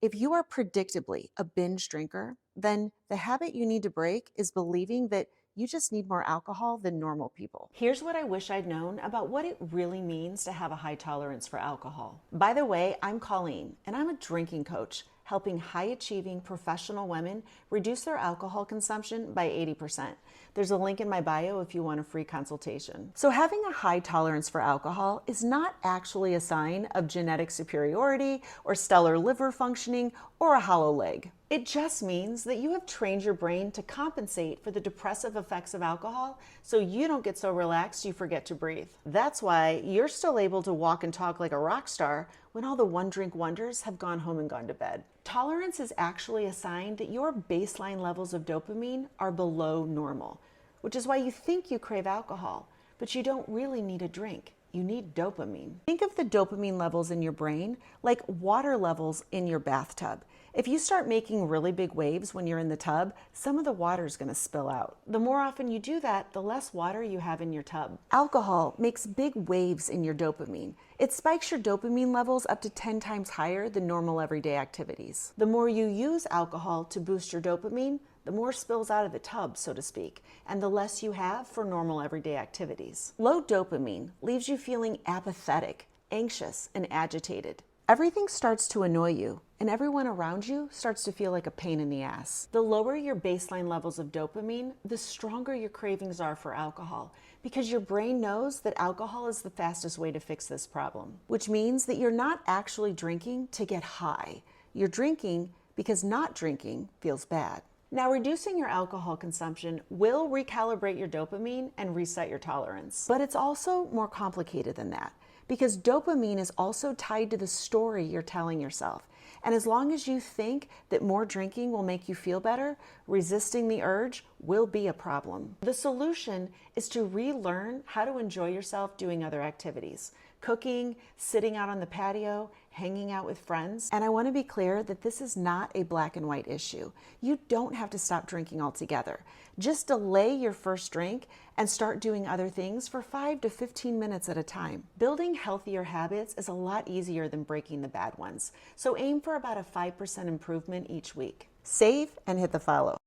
If you are predictably a binge drinker, then the habit you need to break is believing that you just need more alcohol than normal people. Here's what I wish I'd known about what it really means to have a high tolerance for alcohol. By the way, I'm Colleen, and I'm a drinking coach helping high achieving professional women reduce their alcohol consumption by 80%. There's a link in my bio if you want a free consultation. So, having a high tolerance for alcohol is not actually a sign of genetic superiority or stellar liver functioning or a hollow leg. It just means that you have trained your brain to compensate for the depressive effects of alcohol so you don't get so relaxed you forget to breathe. That's why you're still able to walk and talk like a rock star when all the one drink wonders have gone home and gone to bed. Tolerance is actually a sign that your baseline levels of dopamine are below normal, which is why you think you crave alcohol, but you don't really need a drink. You need dopamine. Think of the dopamine levels in your brain like water levels in your bathtub. If you start making really big waves when you're in the tub, some of the water is going to spill out. The more often you do that, the less water you have in your tub. Alcohol makes big waves in your dopamine. It spikes your dopamine levels up to 10 times higher than normal everyday activities. The more you use alcohol to boost your dopamine, the more spills out of the tub, so to speak, and the less you have for normal everyday activities. Low dopamine leaves you feeling apathetic, anxious, and agitated. Everything starts to annoy you, and everyone around you starts to feel like a pain in the ass. The lower your baseline levels of dopamine, the stronger your cravings are for alcohol, because your brain knows that alcohol is the fastest way to fix this problem, which means that you're not actually drinking to get high. You're drinking because not drinking feels bad. Now, reducing your alcohol consumption will recalibrate your dopamine and reset your tolerance. But it's also more complicated than that, because dopamine is also tied to the story you're telling yourself. And as long as you think that more drinking will make you feel better, resisting the urge will be a problem. The solution is to relearn how to enjoy yourself doing other activities. Cooking, sitting out on the patio, hanging out with friends. And I want to be clear that this is not a black and white issue. You don't have to stop drinking altogether. Just delay your first drink and start doing other things for 5 to 15 minutes at a time. Building healthier habits is a lot easier than breaking the bad ones. So aim for about a 5% improvement each week. Save and hit the follow.